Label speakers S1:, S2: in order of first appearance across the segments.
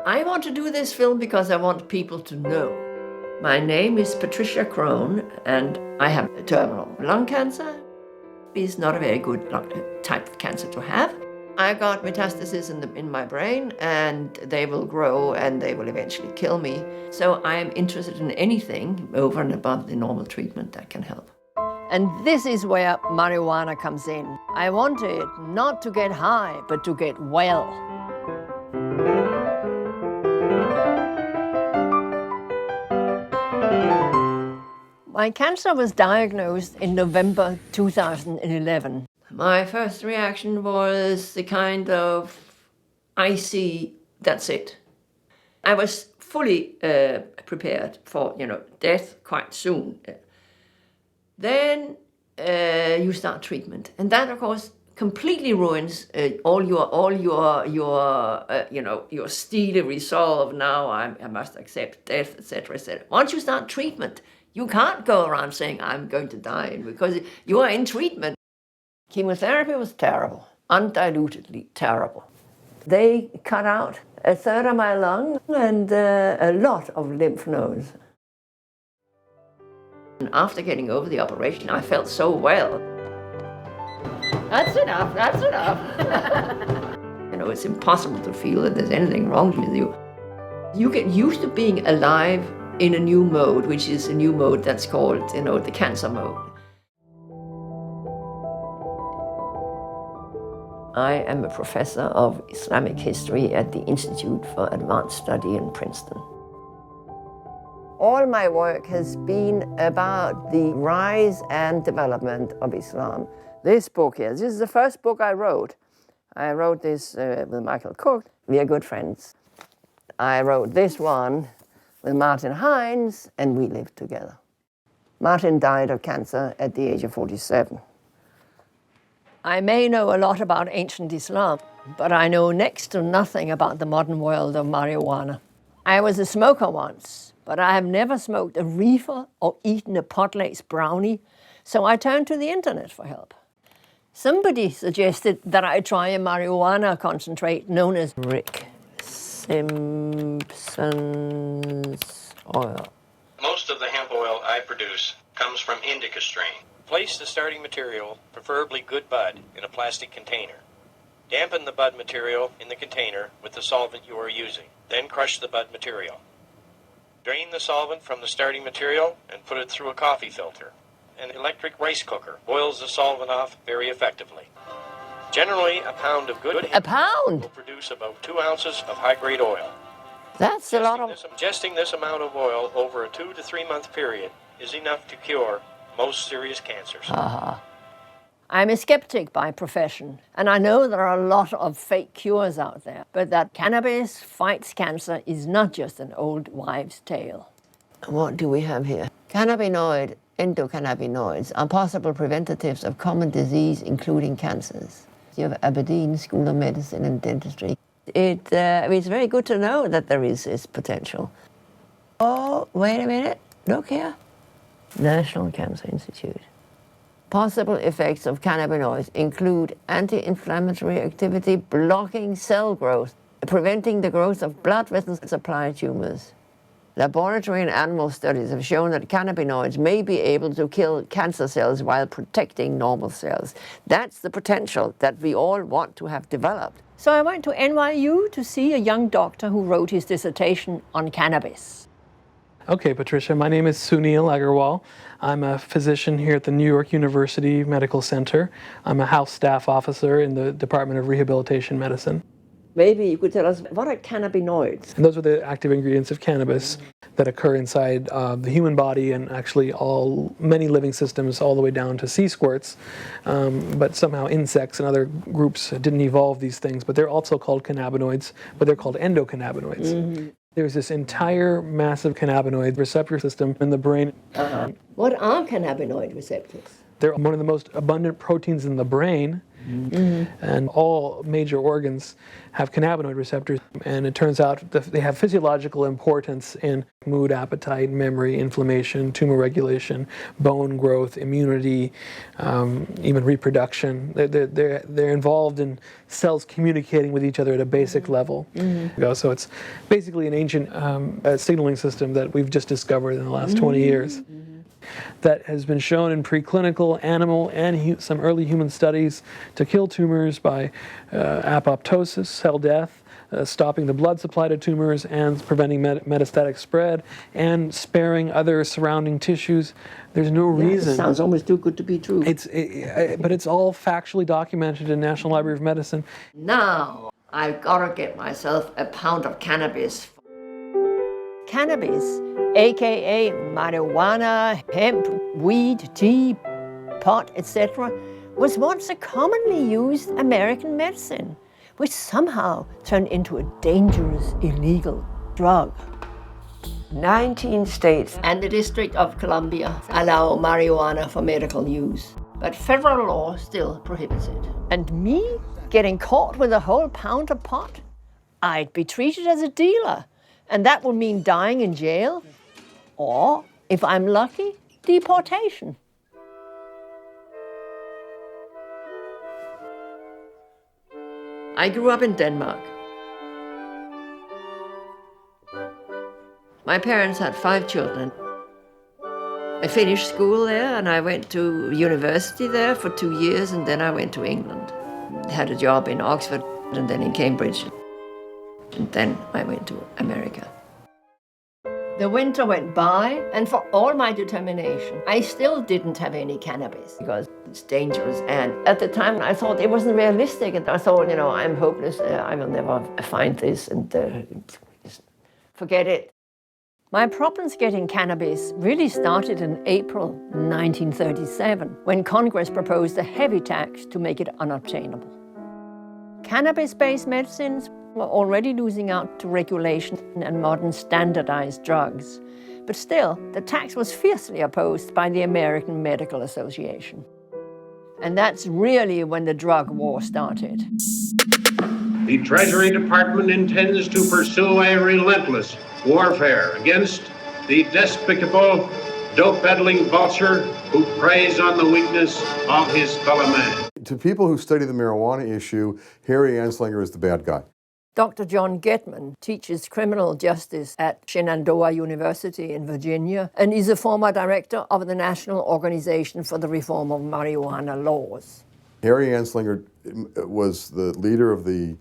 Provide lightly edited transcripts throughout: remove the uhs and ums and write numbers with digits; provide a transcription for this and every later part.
S1: I want to do this film because I want people to know. My name is Patricia Crone, and I have terminal lung cancer. It's not a very good type of cancer to have. I got metastases in my brain, and they will grow and they will eventually kill me. So I am interested in anything over and above the normal treatment that can help. And this is where marijuana comes in. I wanted not to get high, but to get well. My cancer was diagnosed in November 2011. My first reaction was the kind of icy, that's it. I was fully prepared for, death quite soon. Then you start treatment, and that, of course, completely ruins all your steely resolve. Now I must accept death, etc., etc. Once you start treatment, you can't go around saying, I'm going to die, because you are in treatment. Chemotherapy was terrible, undilutedly terrible. They cut out a third of my lung and a lot of lymph nodes. And after getting over the operation, I felt so well. That's enough, that's enough. It's impossible to feel that there's anything wrong with you. You get used to being alive in a new mode, which is a new mode that's called, the cancer mode. I am a professor of Islamic history at the Institute for Advanced Study in Princeton. All my work has been about the rise and development of Islam. This book here, this is the first book I wrote. I wrote this with Michael Cook. We are good friends. I wrote this one with Martin Hines, and we lived together. Martin died of cancer at the age of 47. I may know a lot about ancient Islam, but I know next to nothing about the modern world of marijuana. I was a smoker once, but I have never smoked a reefer or eaten a pot-lace brownie, so I turned to the internet for help. Somebody suggested that I try a marijuana concentrate known as Rick Simpson's oil.
S2: Most of the hemp oil I produce comes from indica strain. Place the starting material, preferably good bud, in a plastic container. Dampen the bud material in the container with the solvent you are using. Then crush the bud material. Drain the solvent from the starting material and put it through a coffee filter. An electric rice cooker boils the solvent off very effectively. Generally, a pound of good hemp oil will produce about 2 ounces of high-grade oil.
S1: That's a lot of...
S2: Ingesting this amount of oil over a 2 to 3 month period is enough to cure most serious cancers.
S1: I'm a skeptic by profession, and I know there are a lot of fake cures out there, but that cannabis fights cancer is not just an old wives' tale. What do we have here? Cannabinoid, endocannabinoids are possible preventatives of common disease, including cancers. You have Aberdeen School of Medicine and Dentistry. It's very good to know that there is this potential. Oh, wait a minute, look here. National Cancer Institute. Possible effects of cannabinoids include anti-inflammatory activity, blocking cell growth, preventing the growth of blood vessel supply tumors. Laboratory and animal studies have shown that cannabinoids may be able to kill cancer cells while protecting normal cells. That's the potential that we all want to have developed. So I went to NYU to see a young doctor who wrote his dissertation on cannabis.
S3: Okay, Patricia, my name is Sunil Agarwal. I'm a physician here at the New York University Medical Center. I'm a house staff officer in the Department of Rehabilitation Medicine.
S1: Maybe you could tell us, what are cannabinoids?
S3: And those are the active ingredients of cannabis that occur inside the human body and actually many living systems all the way down to sea squirts. But somehow insects and other groups didn't evolve these things, but they're also called cannabinoids, but they're called endocannabinoids. Mm-hmm. There's this entire massive cannabinoid receptor system in the brain.
S1: What are cannabinoid receptors?
S3: They're one of the most abundant proteins in the brain, And all major organs have cannabinoid receptors, and it turns out that they have physiological importance in mood, appetite, memory, inflammation, tumor regulation, bone growth, immunity, even reproduction. They're involved in cells communicating with each other at a basic level. So it's basically an ancient signaling system that we've just discovered in the last 20 years. That has been shown in preclinical, animal, and some early human studies to kill tumors by apoptosis, cell death, stopping the blood supply to tumors, and preventing metastatic spread, and sparing other surrounding tissues. There's no reason.
S1: It sounds almost too good to be true.
S3: But it's all factually documented in National Library of Medicine.
S1: Now, I've got to get myself a pound of cannabis. Cannabis, aka marijuana, hemp, weed, tea, pot, etc., was once a commonly used American medicine, which somehow turned into a dangerous, illegal drug. 19 states and the District of Columbia allow marijuana for medical use, but federal law still prohibits it. And me getting caught with a whole pound of pot? I'd be treated as a dealer. And that would mean dying in jail, or, if I'm lucky, deportation. I grew up in Denmark. My parents had 5 children. I finished school there, and I went to university there for 2 years, and then I went to England. Had a job in Oxford, and then in Cambridge. And then I went to America. The winter went by, and for all my determination, I still didn't have any cannabis because it's dangerous. And at the time, I thought it wasn't realistic. And I thought, I'm hopeless. I will never find this, and forget it. My problems getting cannabis really started in April 1937, when Congress proposed a heavy tax to make it unobtainable. Cannabis-based medicines were already losing out to regulation and modern standardized drugs. But still, the tax was fiercely opposed by the American Medical Association. And that's really when the drug war started.
S4: The Treasury Department intends to pursue a relentless warfare against the despicable, dope-peddling vulture who preys on the weakness of his fellow man.
S5: To people who study the marijuana issue, Harry Anslinger is the bad guy.
S1: Dr. Jon Gettman teaches criminal justice at Shenandoah University in Virginia and is a former director of the National Organization for the Reform of Marijuana Laws.
S5: Harry Anslinger was the leader of the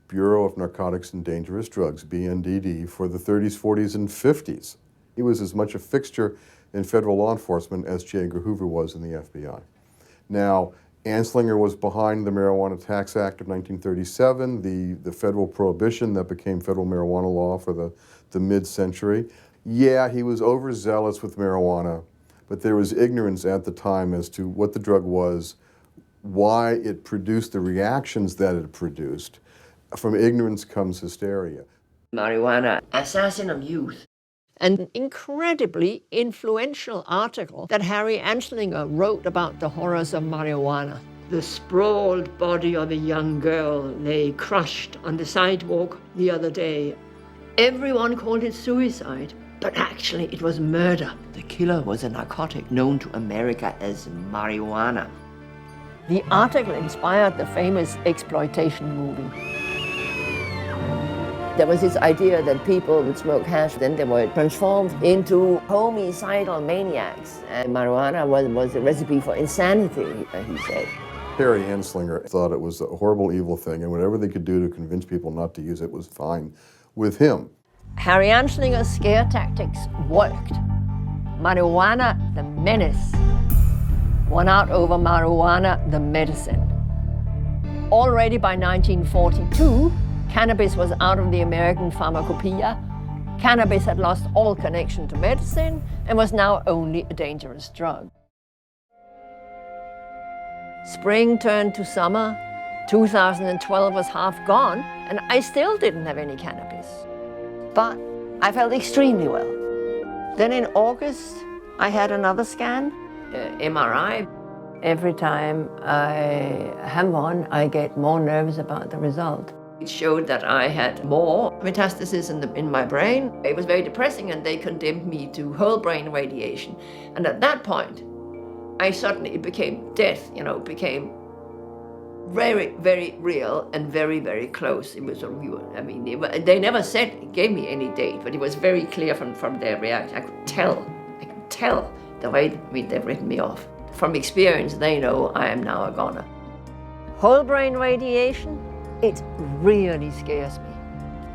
S5: Bureau of Narcotics and Dangerous Drugs, BNDD, for the 30s, 40s, and 50s. He was as much a fixture in federal law enforcement as J. Edgar Hoover was in the FBI. Now, Anslinger was behind the Marijuana Tax Act of 1937, the federal prohibition that became federal marijuana law for the mid-century. Yeah, he was overzealous with marijuana, but there was ignorance at the time as to what the drug was, why it produced the reactions that it produced. From ignorance comes hysteria.
S1: Marijuana, assassin of youth. An incredibly influential article that Harry Anslinger wrote about the horrors of marijuana. The sprawled body of a young girl lay crushed on the sidewalk the other day. Everyone called it suicide, but actually it was murder. The killer was a narcotic known to America as marijuana. The article inspired the famous exploitation movie. There was this idea that people would smoke hash, then they were transformed into homicidal maniacs. And marijuana was a recipe for insanity, he said.
S5: Harry Anslinger thought it was a horrible, evil thing, and whatever they could do to convince people not to use it was fine with him.
S1: Harry Anslinger's scare tactics worked. Marijuana, the menace, won out over marijuana, the medicine. Already by 1942, cannabis was out of the American pharmacopoeia. Cannabis had lost all connection to medicine and was now only a dangerous drug. Spring turned to summer. 2012 was half gone, and I still didn't have any cannabis. But I felt extremely well. Then in August, I had another scan, MRI, Every time I have one, I get more nervous about the result. It showed that I had more metastasis in my brain. It was very depressing, and they condemned me to whole brain radiation. And at that point, it became death, became very, very real and very, very close. It was they never gave me any date, but it was very clear from their reaction. I could tell the way they've written me off. From experience, they know I am now a goner. Whole brain radiation, it really scares me.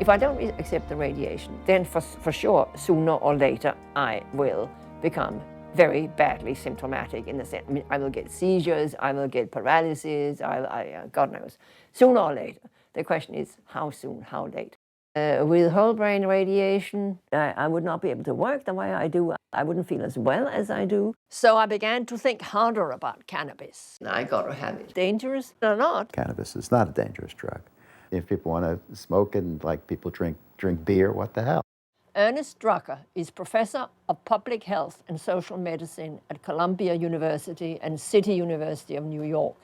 S1: If I don't accept the radiation, then for sure, sooner or later, I will become very badly symptomatic in the sense, I will get seizures, I will get paralysis, God knows. Sooner or later. The question is, how soon, how late? With whole brain radiation, I would not be able to work the way I do. I wouldn't feel as well as I do. So I began to think harder about cannabis. I got to have it. Dangerous or not?
S6: Cannabis is not a dangerous drug. If people want to smoke it and like people drink beer, what the hell?
S1: Ernest Drucker is professor of public health and social medicine at Columbia University and City University of New York.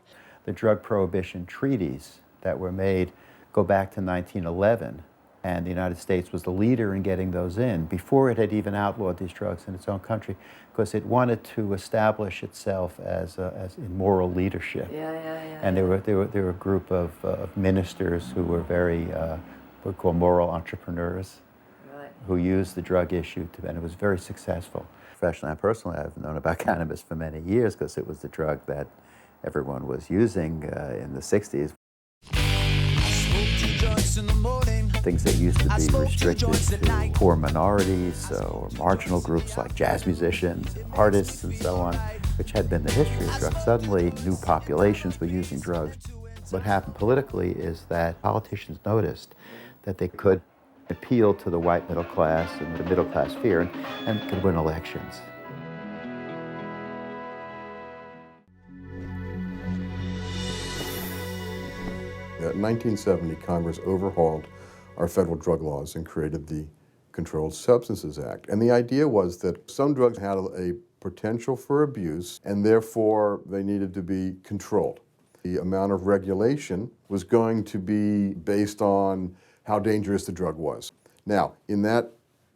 S6: The drug prohibition treaties that were made go back to 1911, and the United States was the leader in getting those in before it had even outlawed these drugs in its own country, because it wanted to establish itself as in moral leadership. And there were a group of ministers who were very what we call moral entrepreneurs, who used the drug issue, and it was very successful. Professionally and personally, I've known about cannabis for many years because it was the drug that everyone was using in the 60s. Things that used to be restricted to poor minorities or marginal groups like jazz musicians, artists, and so on, which had been the history of drugs. Suddenly, new populations were using drugs. What happened politically is that politicians noticed that they could appeal to the white middle class and the middle class fear and could win elections.
S5: In 1970, Congress overhauled our federal drug laws and created the Controlled Substances Act. And the idea was that some drugs had a potential for abuse, and therefore they needed to be controlled. The amount of regulation was going to be based on how dangerous the drug was. Now, in that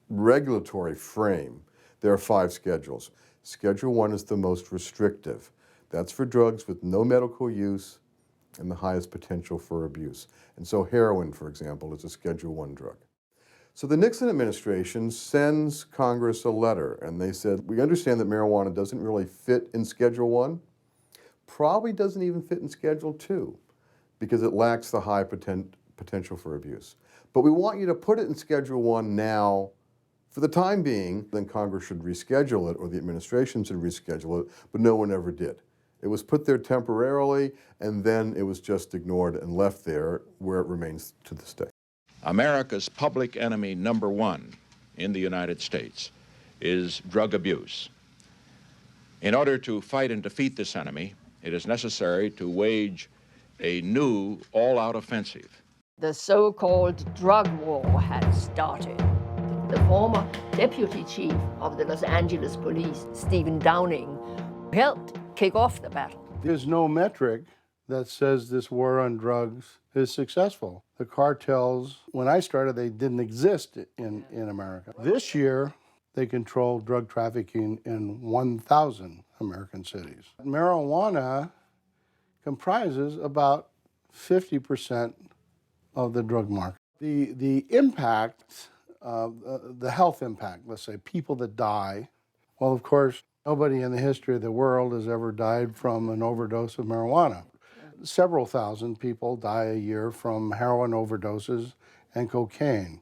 S5: regulatory frame, there are 5 schedules. Schedule 1 is the most restrictive. That's for drugs with no medical use and the highest potential for abuse. And so heroin, for example, is a Schedule 1 drug. So the Nixon administration sends Congress a letter, and they said, we understand that marijuana doesn't really fit in Schedule 1, probably doesn't even fit in Schedule 2, because it lacks the high potential for abuse. But we want you to put it in Schedule 1 now for the time being. Then Congress should reschedule it, or the administration should reschedule it, but no one ever did. It was put there temporarily, and then it was just ignored and left there, where it remains to this day.
S7: America's public enemy number 1 in the United States is drug abuse. In order to fight and defeat this enemy, it is necessary to wage a new all-out offensive.
S1: The so-called drug war had started. The former deputy chief of the Los Angeles police, Stephen Downing, helped kick off the battle.
S8: There's no metric that says this war on drugs is successful. The cartels, when I started, they didn't exist in America. This year, they control drug trafficking in 1,000 American cities. Marijuana comprises about 50% of the drug market. The impact, the health impact, let's say, people that die, well, of course, nobody in the history of the world has ever died from an overdose of marijuana. Several thousand people die a year from heroin overdoses and cocaine.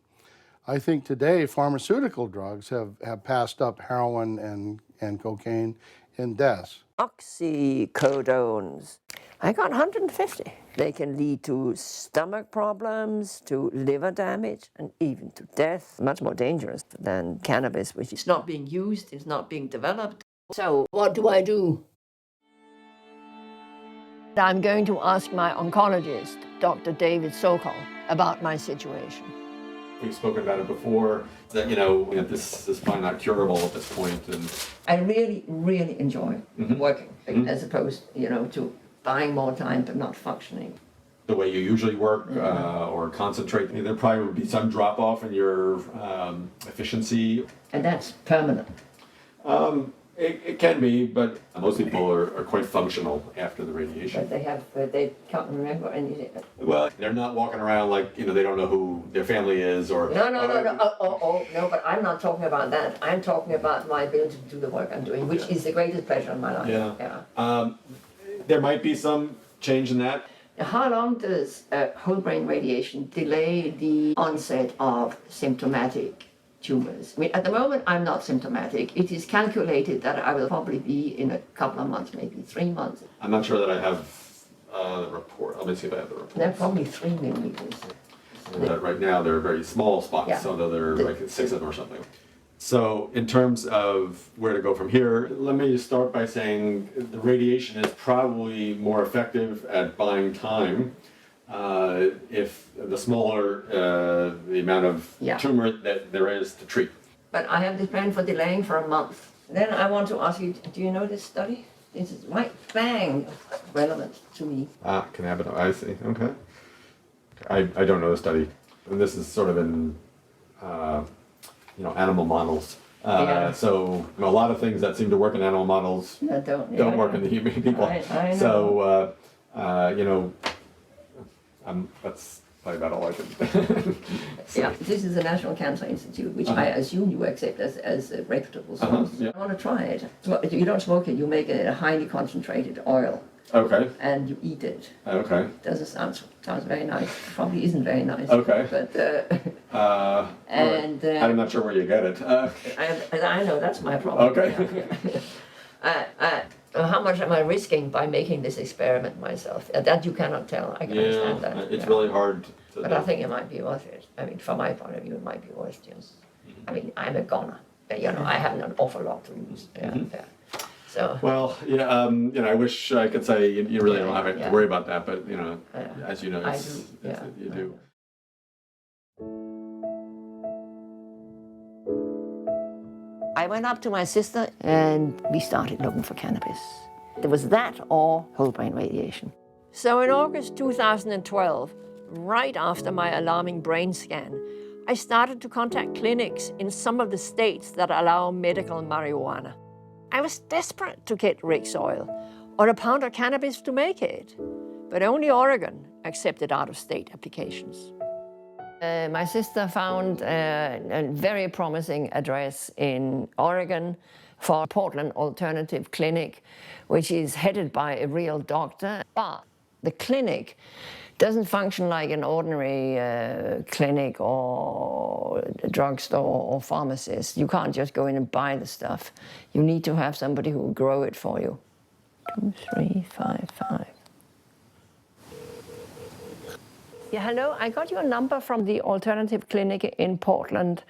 S8: I think today pharmaceutical drugs have passed up heroin and cocaine in deaths.
S1: Oxycodones. I got 150. They can lead to stomach problems, to liver damage, and even to death. Much more dangerous than cannabis, which is not being used, it's not being developed. So what do I do? I'm going to ask my oncologist, Dr. David Sokol, about my situation.
S9: we've spoken about it before, that, this is probably not curable at this point. And
S1: I really, really enjoy working, as opposed, to buying more time but not functioning.
S9: The way you usually work or concentrate, there probably would be some drop off in your efficiency.
S1: And that's permanent.
S9: It can be, but most people are quite functional after the radiation.
S1: But they can't remember anything.
S9: Well, they're not walking around like, they don't know who their family is or...
S1: No, no, but I'm not talking about that. I'm talking about my ability to do the work I'm doing, which is the greatest pleasure in my life.
S9: Yeah. There might be some change in that.
S1: How long does whole brain radiation delay the onset of symptomatic tumors? I mean, at the moment, I'm not symptomatic. It is calculated that I will probably be in a couple of months, maybe 3 months.
S9: I'm not sure that I have the report. Let me see if I have the report.
S1: They're probably 3 millimeters.
S9: Right now, they're very small spots, so they're like 6 of them or something. So in terms of where to go from here, let me start by saying the radiation is probably more effective at buying time if the smaller the amount of tumor that there is to treat.
S1: But I have this plan for delaying for a month. Then I want to ask you, do you know this study? This is right bang relevant to me.
S9: Cannabis, I see, okay. I don't know the study. And this is sort of in, animal models. So a lot of things that seem to work in animal models don't work in the human people.
S1: I know.
S9: So, that's probably about all I can say.
S1: Yeah, this is the National Cancer Institute, which I assume you accept as a reputable source. I want to try it. You don't smoke it, you make it a highly concentrated oil.
S9: Okay.
S1: And you eat it.
S9: Okay.
S1: Doesn't sounds very nice. Probably isn't very nice.
S9: Okay.
S1: But and
S9: I'm not sure where you get it.
S1: I know that's my problem.
S9: Okay.
S1: How much am I risking by making this experiment myself? That you cannot tell. I can understand that.
S9: It's really hard to
S1: But I think it might be worth it. I mean, from my point of view, it might be worth just. I mean, I'm a goner. I have an awful lot to lose. So.
S9: Well, I wish I could say you really don't have to worry about that, but as you know, you do.
S1: I went up to my sister and we started looking for cannabis. There was that or whole brain radiation. So in August 2012, right after my alarming brain scan, I started to contact clinics in some of the states that allow medical marijuana. I was desperate to get Rick's oil or a pound of cannabis to make it, but only Oregon accepted out-of-state applications. My sister found a very promising address in Oregon for Portland Alternative Clinic, which is headed by a real doctor, but the clinic doesn't function like an ordinary clinic or a drugstore or pharmacist. You can't just go in and buy the stuff. You need to have somebody who will grow it for you. 2355. Yeah, hello, I got your number from the alternative clinic in Portland.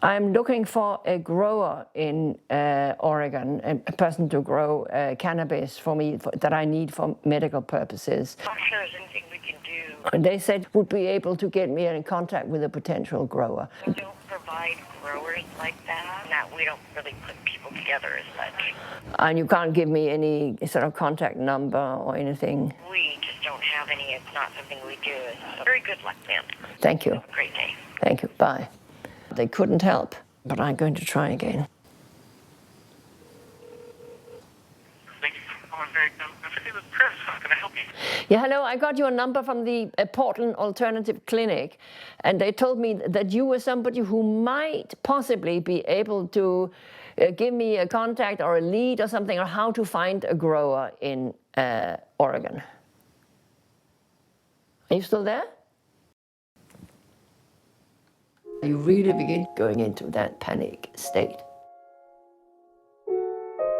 S1: I'm looking for a grower in Oregon, a person to grow cannabis for me that I need for medical purposes.
S10: I'm not sure there's anything we can do.
S1: And they said would be able to get me in contact with a potential grower.
S10: We don't provide growers like that. We don't really put people together as such.
S1: And you can't give me any sort of contact number or anything?
S10: We just don't have any. It's not something we do. So very good luck, ma'am.
S1: Thank you.
S10: Have a great day.
S1: Thank you. Bye. They couldn't help, but I'm going to try again.
S11: Thank you for calling very good. Chris, how can I help you?
S1: Yeah, hello, I got your number from the Portland Alternative Clinic, and they told me that you were somebody who might possibly be able to give me a contact or a lead or something, or how to find a grower in Oregon. Are you still there? You really begin going into that panic state.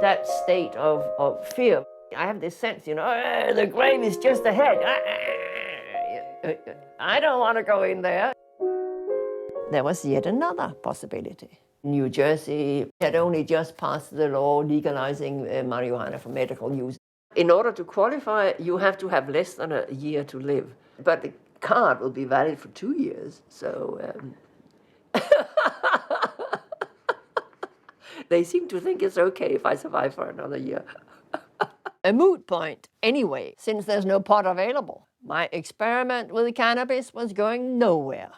S1: That state of fear. I have this sense, the grave is just ahead. I don't want to go in there. There was yet another possibility. New Jersey had only just passed the law legalizing marijuana for medical use. In order to qualify, you have to have less than a year to live. But the card will be valid for 2 years. So They seem to think it's okay if I survive for another year. A moot point, anyway, since there's no pot available. My experiment with cannabis was going nowhere.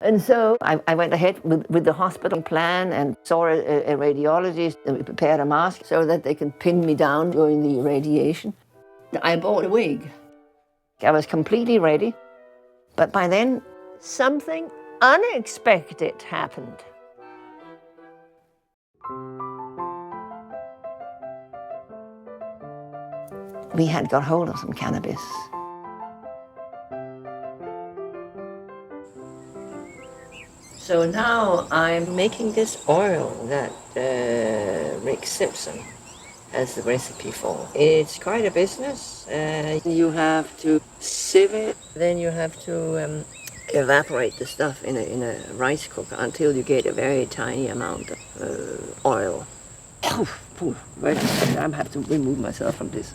S1: And so I went ahead with the hospital plan and saw a radiologist and we prepared a mask so that they can pin me down during the radiation. I bought a wig. I was completely ready, but by then something unexpected happened. We had got hold of some cannabis. So now I'm making this oil that Rick Simpson has the recipe for. It's quite a business. You have to sieve it, then you have to evaporate the stuff in a rice cooker until you get a very tiny amount of oil. Wait a second, I have to remove myself from this.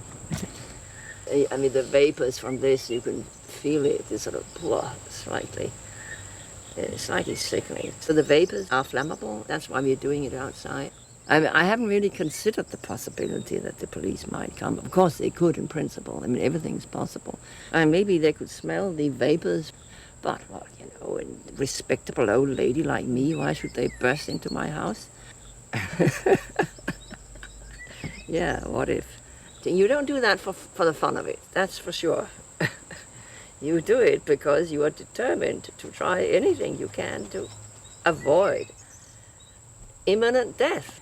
S1: I mean, the vapors from this, you can feel it. It's sort of slightly sickening. So the vapors are flammable. That's why we're doing it outside. I haven't really considered the possibility that the police might come. Of course, they could in principle. I mean, everything's possible. And maybe they could smell the vapors. But, well, you know, a respectable old lady like me, why should they burst into my house? Yeah, what if? You don't do that for the fun of it, that's for sure. You do it because you are determined to try anything you can to avoid imminent death.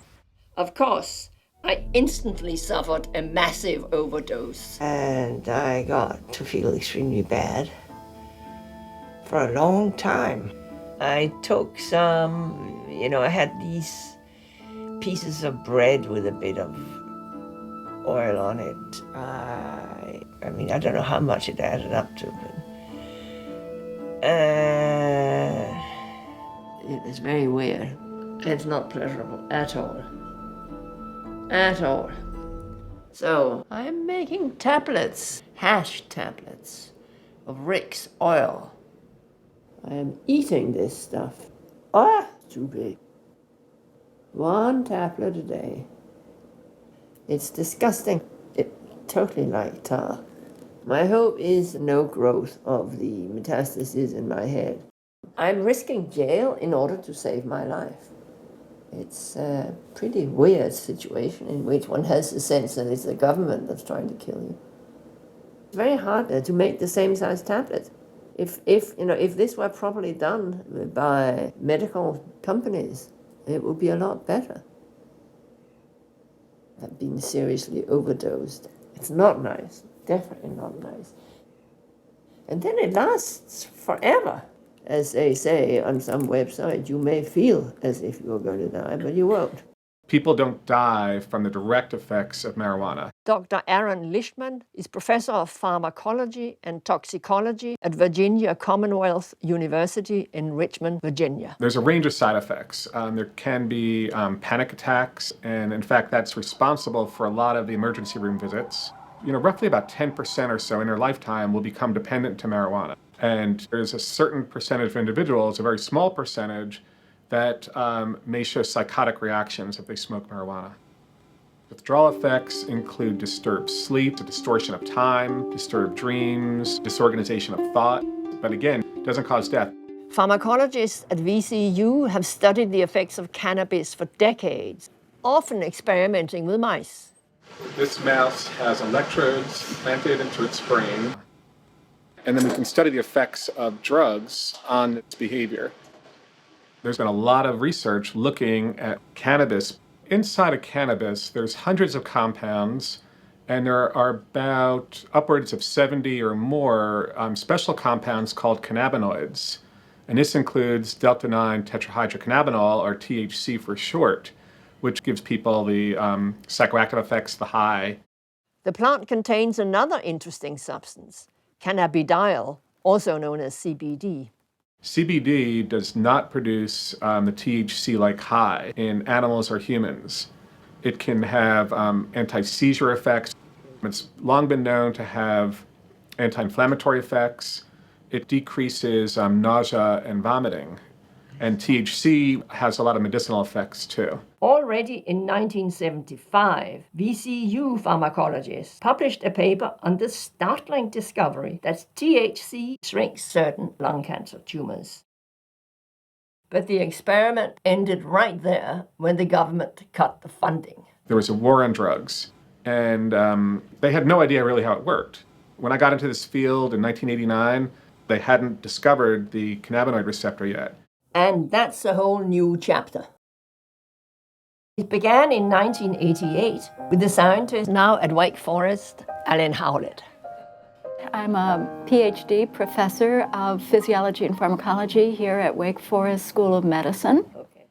S1: Of course, I instantly suffered a massive overdose. And I got to feel extremely bad for a long time. I took some, I had these pieces of bread with a bit of oil on it. I mean, I don't know how much it added up to, but it was very weird. It's not pleasurable at all. At all. So I'm making tablets, hash tablets of Rick's oil. I am eating this stuff. Too big. 1 tablet a day. It's disgusting. It's totally like tar. My hope is no growth of the metastases in my head. I'm risking jail in order to save my life. It's a pretty weird situation in which one has the sense that it's the government that's trying to kill you. It's very hard to make the same size tablet. If this were properly done by medical companies, it would be a lot better. I've been seriously overdosed. It's not nice, definitely not nice. And then it lasts forever. As they say on some website, you may feel as if you're going to die, but you won't.
S12: People don't die from the direct effects of marijuana.
S1: Dr. Allyn Howlett is professor of pharmacology and toxicology at Virginia Commonwealth University in Richmond, Virginia.
S12: There's a range of side effects. There can be panic attacks, and in fact, that's responsible for a lot of the emergency room visits. Roughly about 10% or so in their lifetime will become dependent to marijuana. And there's a certain percentage of individuals, a very small percentage, that may show psychotic reactions if they smoke marijuana. Withdrawal effects include disturbed sleep, a distortion of time, disturbed dreams, disorganization of thought, but again, it doesn't cause death.
S1: Pharmacologists at VCU have studied the effects of cannabis for decades, often experimenting with mice.
S12: This mouse has electrodes implanted into its brain, and then we can study the effects of drugs on its behavior. There's been a lot of research looking at cannabis. Inside of cannabis, there's hundreds of compounds, and there are about upwards of 70 or more special compounds called cannabinoids. And this includes delta-9 tetrahydrocannabinol, or THC for short, which gives people the psychoactive effects, the high.
S1: The plant contains another interesting substance, cannabidiol, also known as CBD.
S12: CBD does not produce the THC-like high in animals or humans. It can have anti-seizure effects. It's long been known to have anti-inflammatory effects. It decreases nausea and vomiting. And THC has a lot of medicinal effects too.
S1: Already in 1975, VCU pharmacologists published a paper on the startling discovery that THC shrinks certain lung cancer tumors. But the experiment ended right there when the government cut the funding.
S12: There was a war on drugs, and they had no idea really how it worked. When I got into this field in 1989, they hadn't discovered the cannabinoid receptor yet.
S1: And that's a whole new chapter. It began in 1988 with the scientist now at Wake Forest, Allyn Howlett.
S13: I'm a PhD professor of physiology and pharmacology here at Wake Forest School of Medicine.
S1: Okay.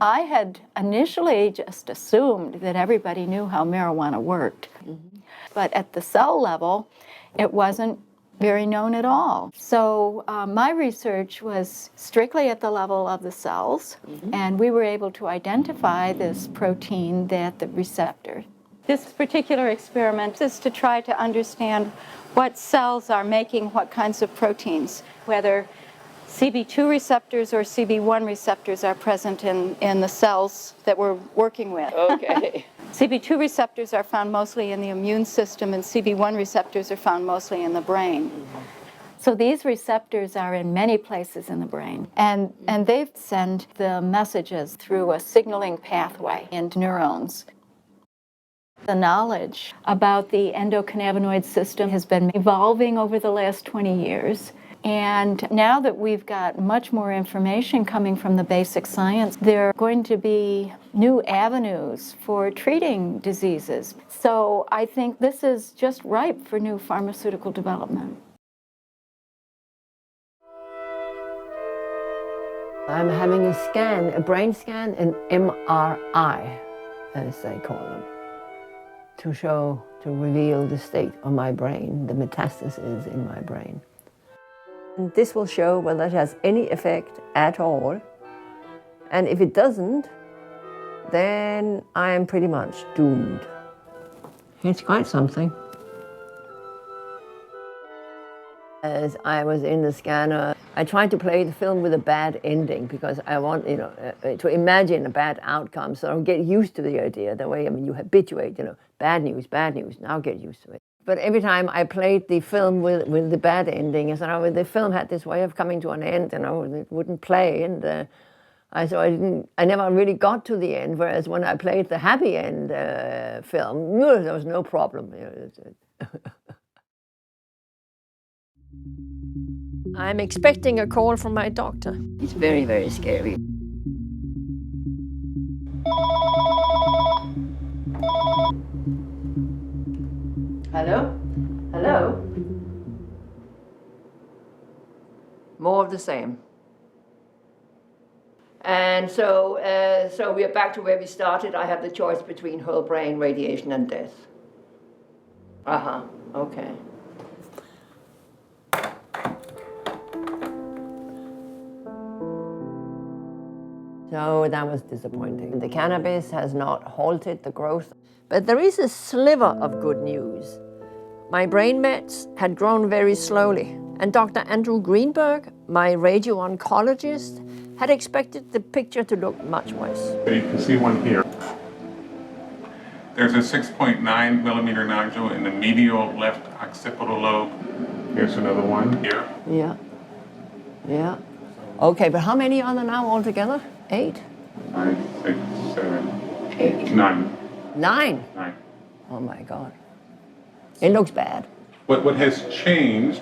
S13: I had initially just assumed that everybody knew how marijuana worked. Mm-hmm. But at the cell level, it wasn't very known at all. So my research was strictly at the level of the cells, and we were able to identify this protein at the receptor. This particular experiment is to try to understand what cells are making what kinds of proteins, whether CB2 receptors or CB1 receptors are present in the cells that we're working with.
S1: Okay.
S13: CB2 receptors are found mostly in the immune system, and CB1 receptors are found mostly in the brain. So these receptors are in many places in the brain, and they send the messages through a signaling pathway in neurons. The knowledge about the endocannabinoid system has been evolving over the last 20 years. And now that we've got much more information coming from the basic science, there are going to be new avenues for treating diseases. So I think this is just ripe for new pharmaceutical development.
S1: I'm having a scan, a brain scan, an MRI, as they call them, to reveal the state of my brain, the metastases in my brain. And this will show whether it has any effect at all. And if it doesn't, then I am pretty much doomed. It's quite something. As I was in the scanner, I tried to play the film with a bad ending because I want, to imagine a bad outcome. So I'll get used to the idea. That way, you habituate, bad news, now get used to it. But every time I played the film with the bad ending, the film had this way of coming to an end, it wouldn't play, and I never really got to the end. Whereas when I played the happy end film, there was no problem. I'm expecting a call from my doctor. It's very, very scary. Hello? Hello? More of the same. And so we are back to where we started. I have the choice between whole brain radiation and death. Okay. So that was disappointing. The cannabis has not halted the growth. But there is a sliver of good news. My brain mets had grown very slowly, and Dr. Andrew Greenberg, my radio-oncologist, had expected the picture to look much worse.
S14: You can see one here. There's a 6.9 millimeter nodule in the medial left occipital lobe. Here's another one here.
S1: Yeah. Okay, but how many are there now altogether? 8?
S14: 5, 6, 7,
S1: 8.
S14: 9.
S1: 9?
S14: 9.
S1: Oh my God. It looks bad.
S14: What has changed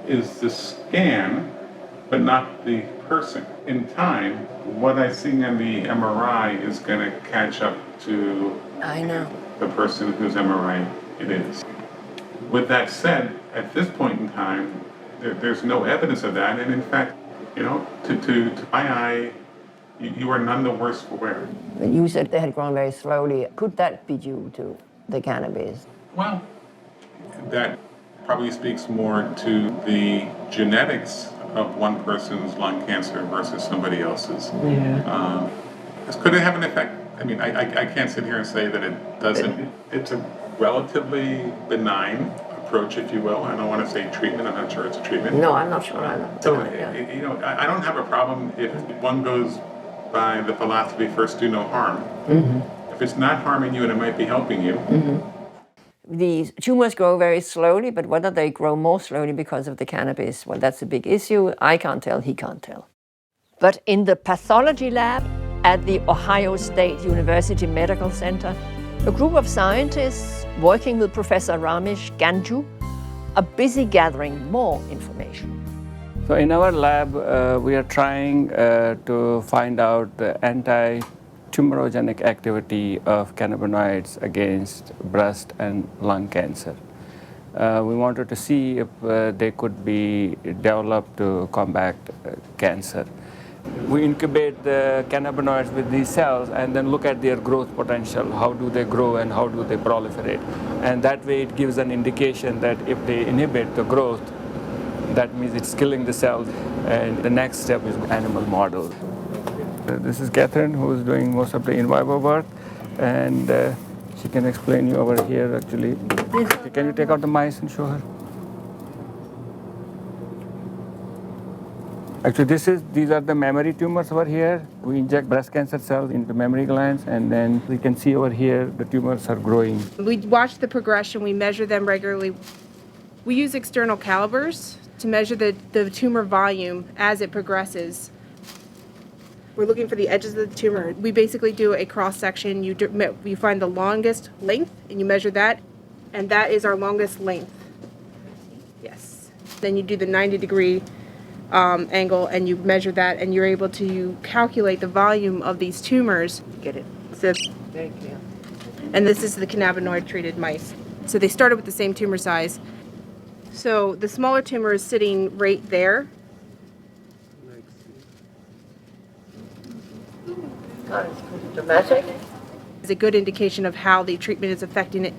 S14: is the scan, but not the person. In time, what I see on the MRI is going to catch up to the person whose MRI it is. With that said, at this point in time, there's no evidence of that, and in fact, to my eye, you are none the worse for wear.
S1: You said they had grown very slowly. Could that be due to the cannabis?
S14: Well, that probably speaks more to the genetics of one person's lung cancer versus somebody else's.
S1: Yeah.
S14: Could it have an effect? I mean, I can't sit here and say that it doesn't. It's a relatively benign approach, if you will. I don't want to say treatment. I'm not sure it's a treatment.
S1: No, I'm not sure either.
S14: So, I don't have a problem if one goes by the philosophy, first do no harm. If it's not harming you and it might be helping you.
S1: These tumors grow very slowly, but whether they grow more slowly because of the cannabis, well, that's a big issue. I can't tell, he can't tell. But in the pathology lab at the Ohio State University Medical Center, a group of scientists working with Professor Ramesh Ganju are busy gathering more information.
S15: So in our lab, we are trying to find out the anti-tumorigenic activity of cannabinoids against breast and lung cancer. We wanted to see if they could be developed to combat cancer. We incubate the cannabinoids with these cells and then look at their growth potential. How do they grow and how do they proliferate? And that way it gives an indication that if they inhibit the growth, that means it's killing the cells. And the next step is animal model. This is Catherine, who is doing most of the in vivo work. And she can explain you over here, actually. Can you take out the mice and show her? Actually, these are the mammary tumors over here. We inject breast cancer cells into mammary glands, and then we can see over here the tumors are growing.
S16: We watch the progression. We measure them regularly. We use external calibers to measure the tumor volume as it progresses. We're looking for the edges of the tumor. We basically do a cross-section. You find the longest length, and you measure that, and that is our longest length. Yes. Then you do the 90-degree angle, and you measure that, and you're able to calculate the volume of these tumors.
S1: Get it?
S16: So,
S1: Very clear.
S16: and this is the cannabinoid-treated mice. So they started with the same tumor size. So the smaller tumor is sitting right there.
S1: It's pretty dramatic.
S16: It's a good indication of how the treatment is affecting it.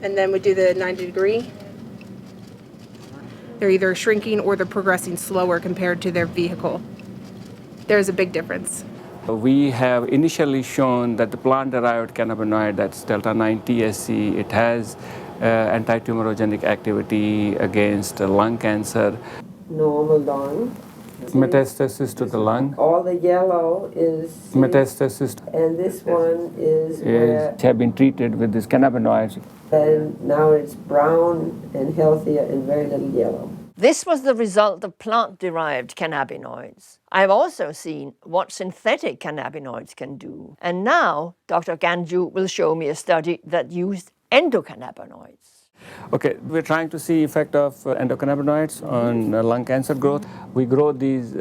S16: And then we do the 90-degree. They're either shrinking or they're progressing slower compared to their vehicle. There's a big difference.
S15: We have initially shown that the plant-derived cannabinoid, that's delta-9 THC, it has anti-tumorigenic activity against lung cancer.
S17: Normal lung.
S15: Metastasis to the lung.
S17: All the yellow is
S15: Metastasis.
S17: And this one is where,
S15: have been treated with these cannabinoids.
S17: and now it's brown and healthier and very little yellow.
S1: This was the result of plant-derived cannabinoids. I've also seen what synthetic cannabinoids can do. And now Dr. Ganju will show me a study that used endocannabinoids.
S15: Okay, we're trying to see effect of endocannabinoids on lung cancer growth. We grow these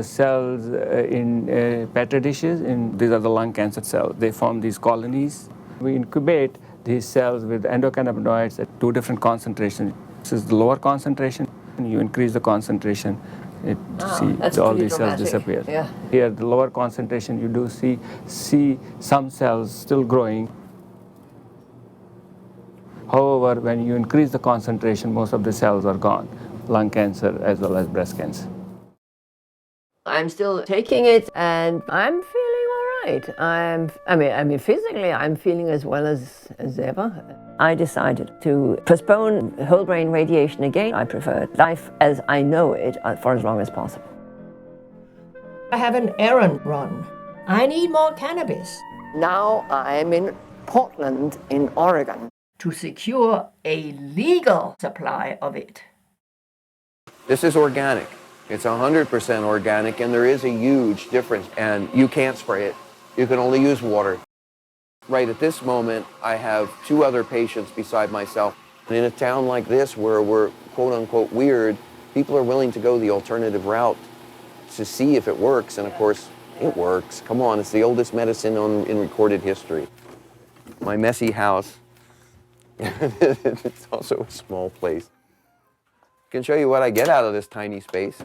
S15: cells in petri dishes, and these are the lung cancer cells. They form these colonies. We incubate these cells with endocannabinoids at two different concentrations. This is the lower concentration. You increase the concentration to see all these cells disappear.
S1: Yeah.
S15: Here, the lower concentration, you do see some cells still growing. However, when you increase the concentration, most of the cells are gone, lung cancer as well as breast cancer.
S1: I'm still taking it, and I'm feeling all right. I mean, physically, I'm feeling as well as ever. I decided to postpone whole brain radiation again. I prefer life as I know it for as long as possible. I have an errand run. I need more cannabis. Now I'm in Portland, in Oregon, to secure a legal supply of it.
S18: This is organic. It's 100% organic, and there is a huge difference. And you can't spray it. You can only use water. Right at this moment, I have 2 other patients beside myself. And in a town like this, where we're quote-unquote weird, people are willing to go the alternative route to see if it works. And of course, it works. Come on, it's the oldest medicine in recorded history. My messy house. It's also a small place. I can show you what I get out of this tiny space.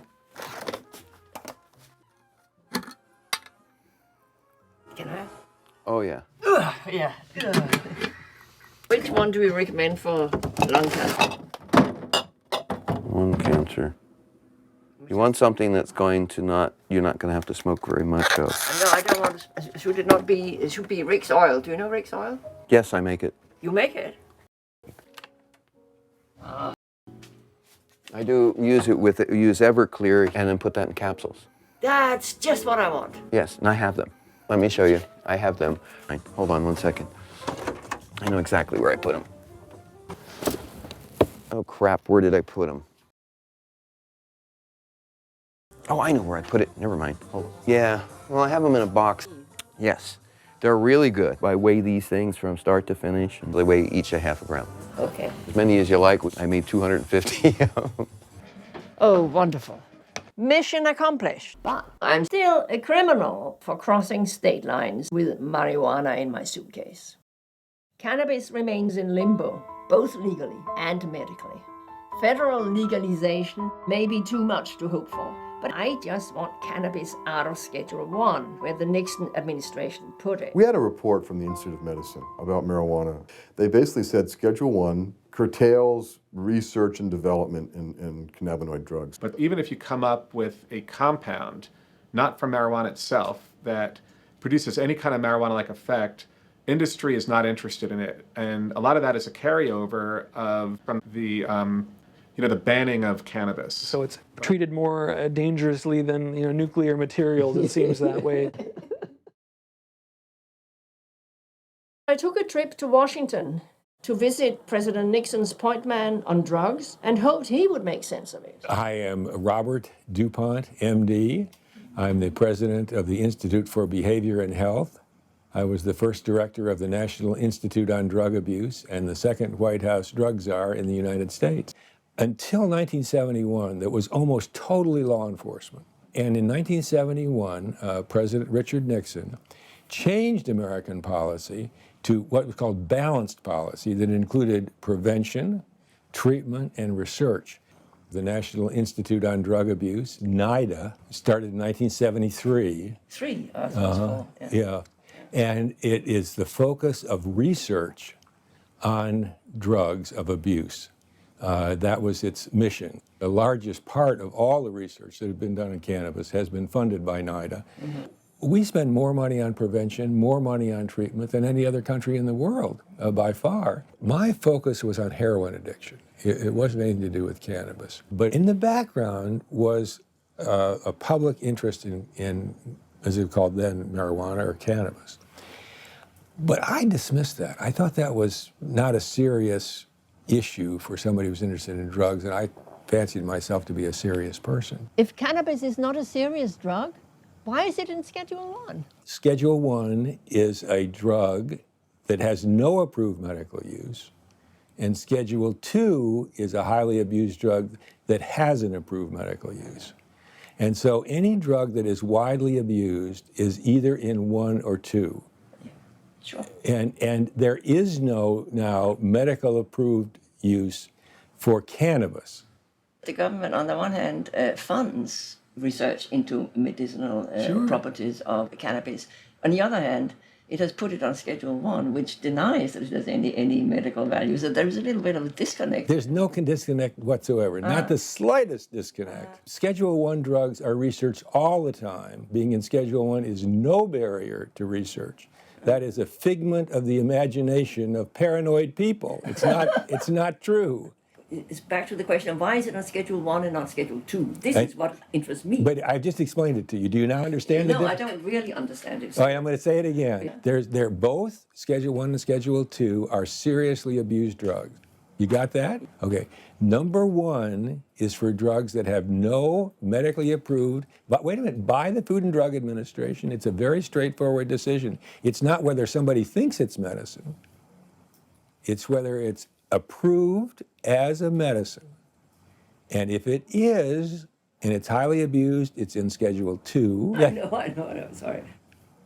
S1: Can I?
S18: Oh, yeah.
S1: Yeah. Which one do we recommend for lung cancer?
S18: Lung cancer. You want something that's going to you're not going to have to smoke very much of.
S1: No, I don't want to, it should be Rick's oil. Do you know Rick's oil?
S18: Yes, I make it.
S1: You make it?
S18: I do use it with use Everclear and then put that in capsules.
S1: That's just what I want.
S18: Yes, and I have them. Let me show you. I have them. Hold on 1 second. I know exactly where I put them. Oh crap, where did I put them? Oh, I know where I put it. Never mind. Oh, yeah, well, I have them in a box. Yes, they're really good. I weigh these things from start to finish, and they weigh each a half a gram.
S1: Okay.
S18: As many as you like. I made 250 of them.
S1: Oh, wonderful. Mission accomplished. But I'm still a criminal for crossing state lines with marijuana in my suitcase. Cannabis remains in limbo, both legally and medically. Federal legalization may be too much to hope for, but I just want cannabis out of Schedule 1, where the Nixon administration put it.
S5: We had a report from the Institute of Medicine about marijuana. They basically said Schedule 1 curtails research and development in cannabinoid drugs.
S12: But even if you come up with a compound, not from marijuana itself, that produces any kind of marijuana-like effect, industry is not interested in it. And a lot of that is a carryover from the the banning of cannabis.
S3: So it's treated more dangerously than nuclear materials, it seems that way.
S1: I took a trip to Washington to visit President Nixon's point man on drugs and hoped he would make sense of it.
S19: I am Robert DuPont, MD. I'm the president of the Institute for Behavior and Health. I was the first director of the National Institute on Drug Abuse and the second White House drug czar in the United States. Until 1971, that was almost totally law enforcement. And in 1971, President Richard Nixon changed American policy to what was called balanced policy that included prevention, treatment, and research. The National Institute on Drug Abuse, NIDA, started in 1973. Yeah. And it is the focus of research on drugs of abuse. That was its mission. The largest part of all the research that had been done in cannabis has been funded by NIDA. Mm-hmm. We spend more money on prevention, more money on treatment than any other country in the world, by far. My focus was on heroin addiction. It wasn't anything to do with cannabis. But in the background was a public interest in, as it was called then, marijuana or cannabis. But I dismissed that. I thought that was not a serious issue for somebody who's interested in drugs, and I fancied myself to be a serious person.
S1: If cannabis is not a serious drug, why is it in Schedule 1?
S19: Schedule 1 is a drug that has no approved medical use, and Schedule 2 is a highly abused drug that has an approved medical use. And so any drug that is widely abused is either in 1 or 2.
S1: Sure.
S19: And there is no now medical approved use for cannabis.
S20: The government, on the one hand, funds research into medicinal properties of cannabis. On the other hand, it has put it on Schedule 1, which denies that it has any medical value. So there is a little bit of a disconnect.
S19: There's no disconnect whatsoever, not the slightest disconnect. Schedule 1 drugs are researched all the time. Being in Schedule 1 is no barrier to research. That is a figment of the imagination of paranoid people. It's not true.
S20: It's back to the question of why is it on Schedule 1 and not Schedule 2? This is what interests me.
S19: But I've just explained it to you. Do you now understand it?
S20: No, I don't really understand it.
S19: All right, I'm going to say it again.
S20: Yeah.
S19: They're both, Schedule 1 and Schedule 2, are seriously abused drugs. You got that? Okay. Number 1 is for drugs that have no medically approved, but wait a minute, by the Food and Drug Administration. It's a very straightforward decision. It's not whether somebody thinks it's medicine. It's whether it's approved as a medicine. And if it is, and it's highly abused, it's in Schedule 2.
S20: I know, sorry.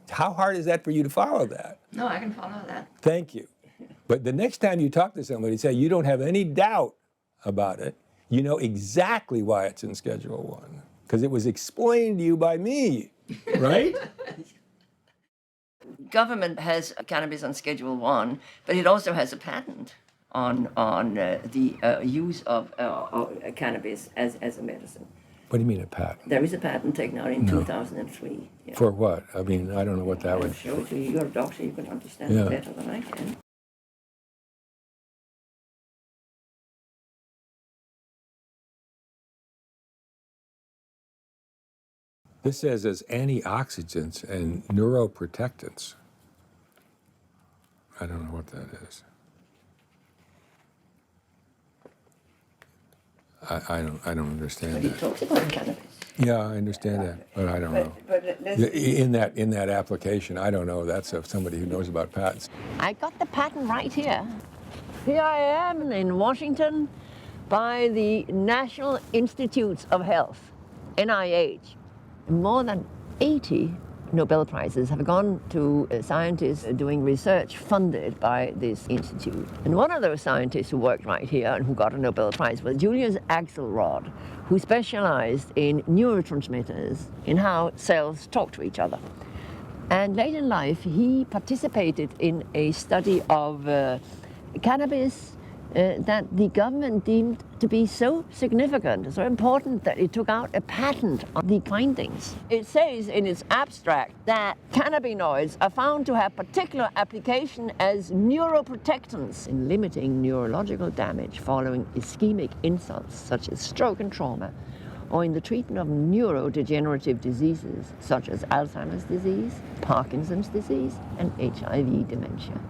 S19: How hard is that for you to follow that?
S20: No, I can follow that.
S19: Thank you. But the next time you talk to somebody, say you don't have any doubt about it, you know exactly why it's in Schedule 1, because it was explained to you by me, right?
S20: Government has cannabis on Schedule 1, but it also has a patent on the use of cannabis as a medicine.
S19: What do you mean a patent?
S20: There is a patent taken out in 2003. Yeah.
S19: For what? I mean, I don't know what that would...
S20: I'll show it to you. You're a doctor, you can understand it better than I can.
S19: This says as antioxidants and neuroprotectants. I don't know what that is. I don't understand
S1: But
S19: that.
S1: he talks about cannabis.
S19: Yeah, I understand that, but I don't know. In that application, I don't know. That's of somebody who knows about patents.
S1: I got the patent right here. Here I am in Washington by the National Institutes of Health, NIH. More than 80 Nobel Prizes have gone to scientists doing research funded by this institute. And one of those scientists who worked right here and who got a Nobel Prize was Julius Axelrod, who specialized in neurotransmitters, in how cells talk to each other. And late in life, he participated in a study of cannabis that the government deemed to be so significant, so important, that it took out a patent on the findings. It says in its abstract that cannabinoids are found to have particular application as neuroprotectants in limiting neurological damage following ischemic insults such as stroke and trauma, or in the treatment of neurodegenerative diseases such as Alzheimer's disease, Parkinson's disease, and HIV dementia.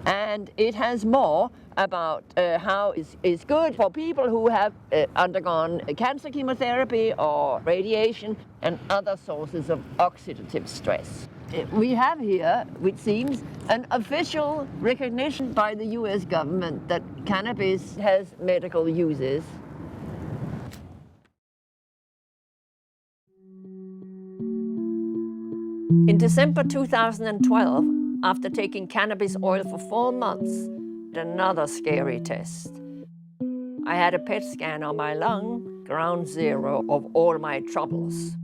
S1: And it has more about how it's good for people who have undergone cancer chemotherapy or radiation and other sources of oxidative stress. We have here, which seems, an official recognition by the US government that cannabis has medical uses. In December 2012, after taking cannabis oil for 4 months, another scary test. I had a PET scan on my lung, ground zero of all my troubles.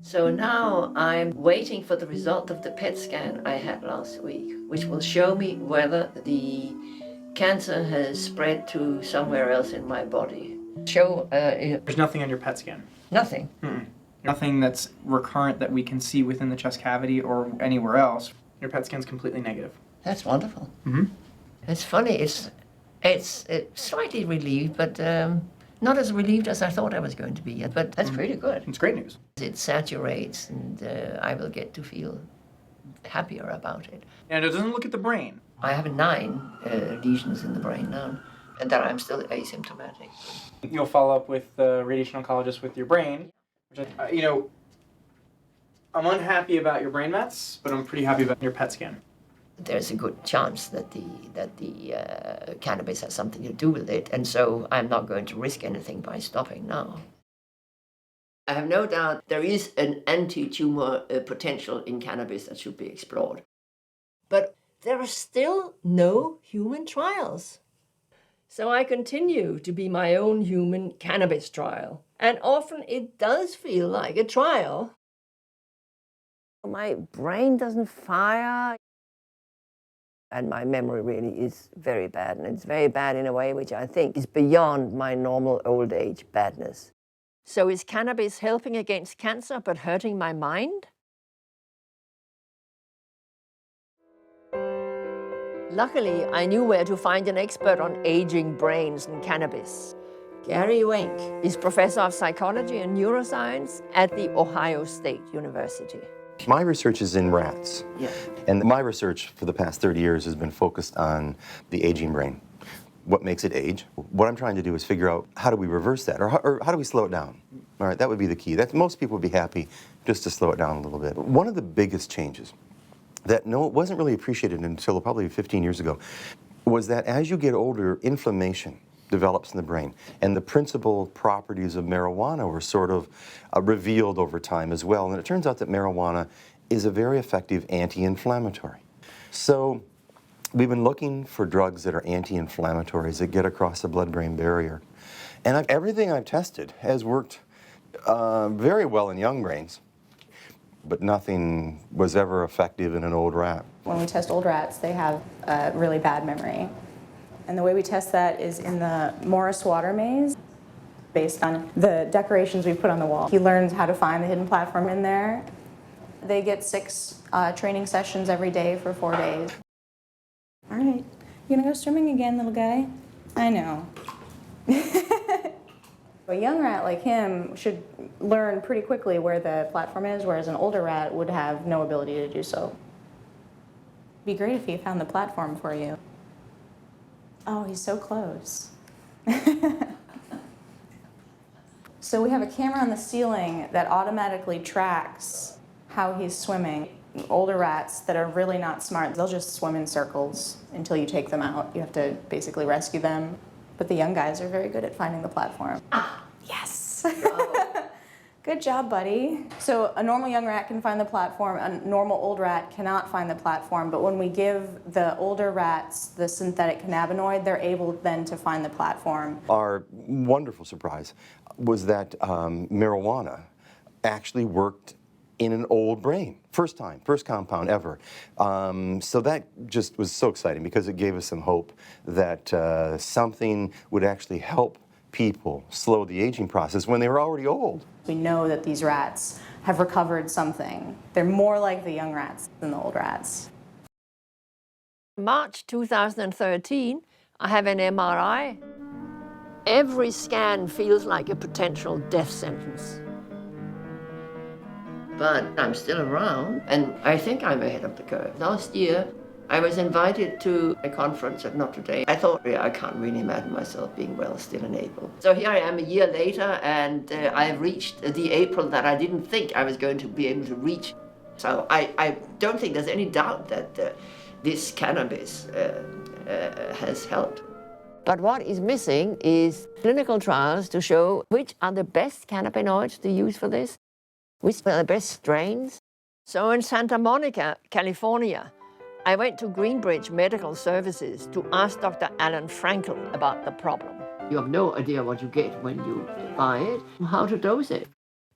S1: So now I'm waiting for the result of the PET scan I had last week, which will show me whether the cancer has spread to somewhere else in my body.
S21: There's nothing on your PET scan?
S1: Nothing.
S21: Nothing that's recurrent that we can see within the chest cavity or anywhere else. Your PET scan's completely negative.
S1: That's wonderful. It's funny, it's slightly relieved, but not as relieved as I thought I was going to be yet, but that's pretty good.
S21: It's great news.
S1: It saturates, and I will get to feel happier about it.
S21: And it doesn't look at the brain.
S1: I have 9 lesions in the brain now, and that I'm still asymptomatic.
S21: You'll follow up with the radiation oncologist with your brain, which, I'm unhappy about your brain mets, but I'm pretty happy about your PET scan.
S1: There's a good chance that the cannabis has something to do with it, and so I'm not going to risk anything by stopping now. I have no doubt there is an anti-tumor potential in cannabis that should be explored. But there are still no human trials. So I continue to be my own human cannabis trial, and often it does feel like a trial. My brain doesn't fire. And my memory really is very bad, and it's very bad in a way which I think is beyond my normal old age badness. So is cannabis helping against cancer but hurting my mind? Luckily, I knew where to find an expert on aging brains and cannabis. Gary Wenk is professor of psychology and neuroscience at The Ohio State University.
S22: My research is in rats.
S1: Yeah.
S22: And my research for the past 30 years has been focused on the aging brain. What makes it age? What I'm trying to do is figure out how do we reverse that, or how do we slow it down? All right, that would be the key. Most people would be happy just to slow it down a little bit. One of the biggest changes that wasn't really appreciated until probably 15 years ago was that as you get older, inflammation develops in the brain. And the principal properties of marijuana were sort of revealed over time as well. And it turns out that marijuana is a very effective anti-inflammatory. So we've been looking for drugs that are anti-inflammatories that get across the blood-brain barrier. And everything I've tested has worked very well in young brains, but nothing was ever effective in an old rat.
S23: When we test old rats, they have a really bad memory. And the way we test that is in the Morris water maze, based on the decorations we put on the wall. He learns how to find the hidden platform in there. They get 6 training sessions every day for 4 days. All right, you gonna go swimming again, little guy? I know. A young rat like him should learn pretty quickly where the platform is, whereas an older rat would have no ability to do so. It'd be great if he found the platform for you. Oh, he's so close. So we have a camera on the ceiling that automatically tracks how he's swimming. Older rats that are really not smart, they'll just swim in circles until you take them out. You have to basically rescue them. But the young guys are very good at finding the platform. Ah, yes. Good job, buddy. So a normal young rat can find the platform, a normal old rat cannot find the platform, but when we give the older rats the synthetic cannabinoid, they're able then to find the platform.
S22: Our wonderful surprise was that marijuana actually worked in an old brain. First time, first compound ever. So that just was so exciting because it gave us some hope that something would actually help people slow the aging process when they were already old.
S23: We know that these rats have recovered something. They're more like the young rats than the old rats.
S1: March 2013, I have an MRI. Every scan feels like a potential death sentence. But I'm still around, and I think I'm ahead of the curve. Last year, I was invited to a conference at Notre Dame. I thought, yeah, I can't really imagine myself being well, still and able. So here I am a year later, and I have reached the April that I didn't think I was going to be able to reach. So I don't think there's any doubt that this cannabis has helped. But what is missing is clinical trials to show which are the best cannabinoids to use for this, which are the best strains. So in Santa Monica, California, I went to Greenbridge Medical Services to ask Dr. Allyn Frankel about the problem. You have no idea what you get when you buy it, how to dose it.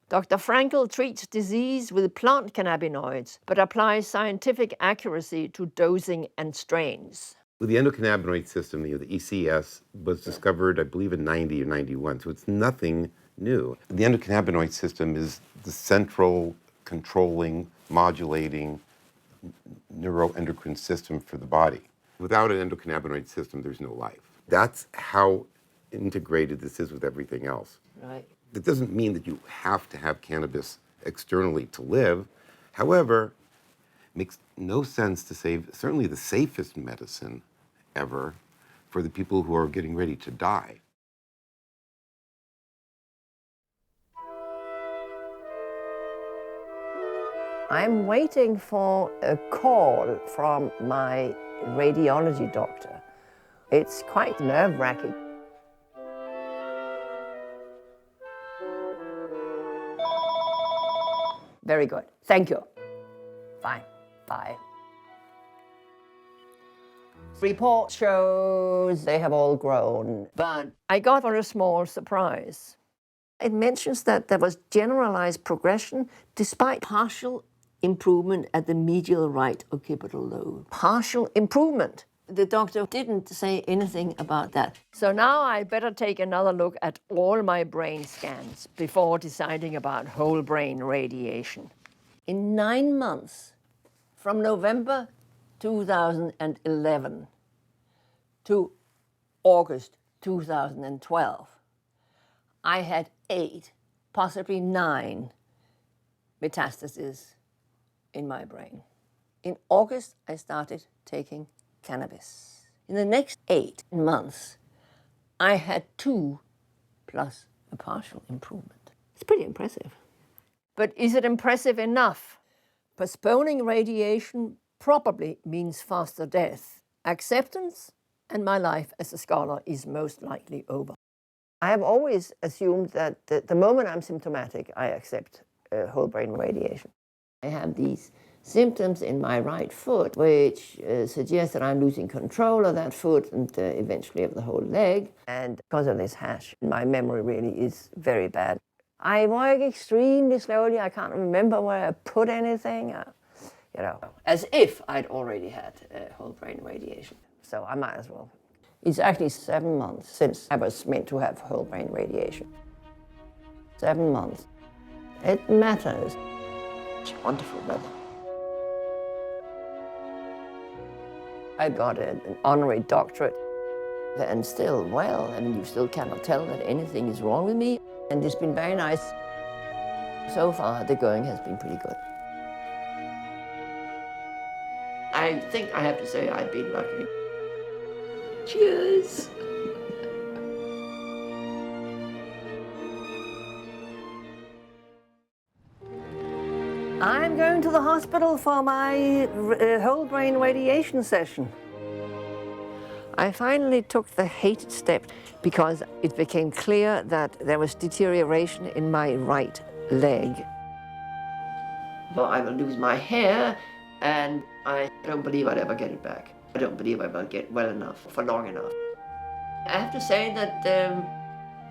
S1: Dr. Frankel treats disease with plant cannabinoids, but applies scientific accuracy to dosing and strains.
S2: The endocannabinoid system, the ECS, was discovered, I believe, in 90 or 91, so it's nothing new. The endocannabinoid system is the central controlling, modulating neuroendocrine system for the body. Without an endocannabinoid system, there's no life. That's how integrated this is with everything else.
S1: Right.
S2: That doesn't mean that you have to have cannabis externally to live. However, it makes no sense to say certainly the safest medicine ever for the people who are getting ready to die.
S1: I'm waiting for a call from my radiology doctor. It's quite nerve-wracking. Very good. Thank you. Fine. Bye. Report shows they have all grown, but I got a small surprise. It mentions that there was generalized progression despite partial improvement at the medial right occipital lobe. Partial improvement. The doctor didn't say anything about that. So now I better take another look at all my brain scans before deciding about whole brain radiation. In 9 months, from November 2011 to August 2012, I had 8, possibly 9 metastases in my brain. In August, I started taking cannabis. In the next 8 months, I had 2 plus a partial improvement. It's pretty impressive. But is it impressive enough? Postponing radiation probably means faster death. Acceptance and my life as a scholar is most likely over. I have always assumed that the moment I'm symptomatic, I accept whole brain radiation. I have these symptoms in my right foot, which suggest that I'm losing control of that foot and eventually of the whole leg. And because of this hash, my memory really is very bad. I work extremely slowly. I can't remember where I put anything, as if I'd already had whole brain radiation. So I might as well. It's actually 7 months since I was meant to have whole brain radiation. 7 months. It matters. It's wonderful weather. I got an honorary doctorate. And still, well, I mean, you still cannot tell that anything is wrong with me. And it's been very nice. So far, the going has been pretty good. I think I have to say I've been lucky. Cheers! I'm going to the hospital for my whole brain radiation session. I finally took the hated step because it became clear that there was deterioration in my right leg. Well, I will lose my hair, and I don't believe I'll ever get it back. I don't believe I will get well enough for long enough. I have to say that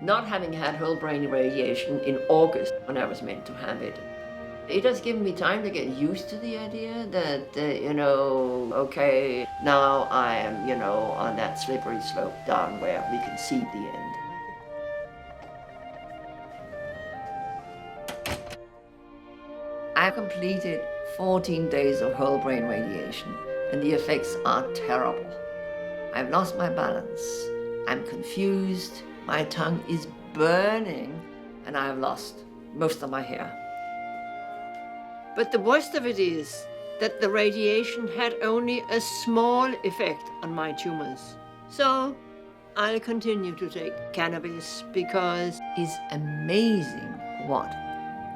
S1: not having had whole brain radiation in August when I was meant to have it, it has given me time to get used to the idea that, you know, okay, now I am, you know, on that slippery slope down where we can see the end. I completed 14 days of whole brain radiation, and the effects are terrible. I've lost my balance, I'm confused, my tongue is burning, and I've lost most of my hair. But the worst of it is that the radiation had only a small effect on my tumors. So I'll continue to take cannabis because it's amazing what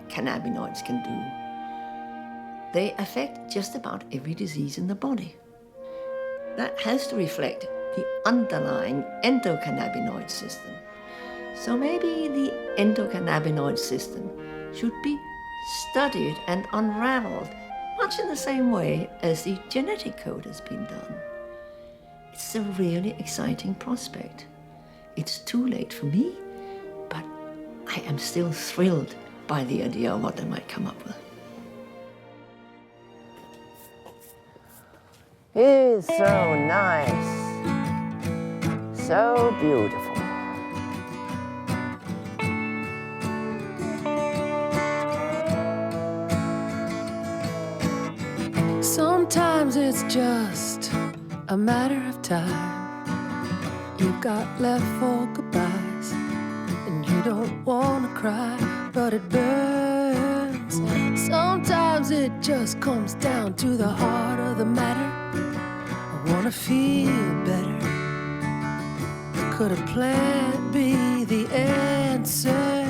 S1: cannabinoids can do. They affect just about every disease in the body. That has to reflect the underlying endocannabinoid system. So maybe the endocannabinoid system should be studied and unraveled, much in the same way as the genetic code has been done. It's a really exciting prospect. It's too late for me, but I am still thrilled by the idea of what they might come up with. It's so nice, so beautiful.
S4: Sometimes it's just a matter of time. You've got left for goodbyes, and you don't want to cry, but it burns. Sometimes it just comes down to the heart of the matter. I want to feel better. Could a plant be the answer?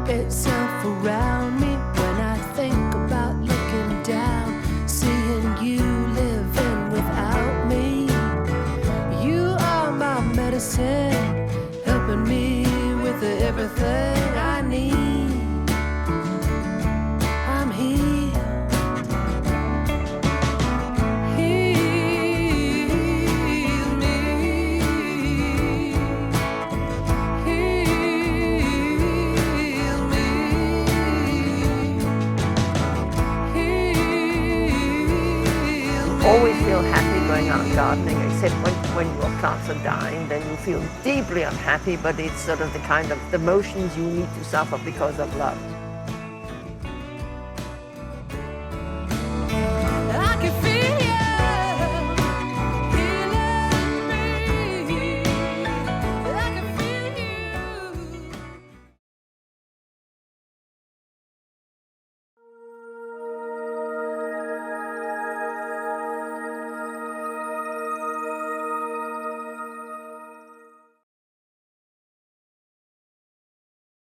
S4: Itself around me when I think about looking down, seeing you living without me. You are my medicine, helping me with everything I need. I'm healed.
S1: Always feel happy going out gardening, except when your plants are dying, then you feel deeply unhappy, but it's sort of the kind of emotions you need to suffer because of love.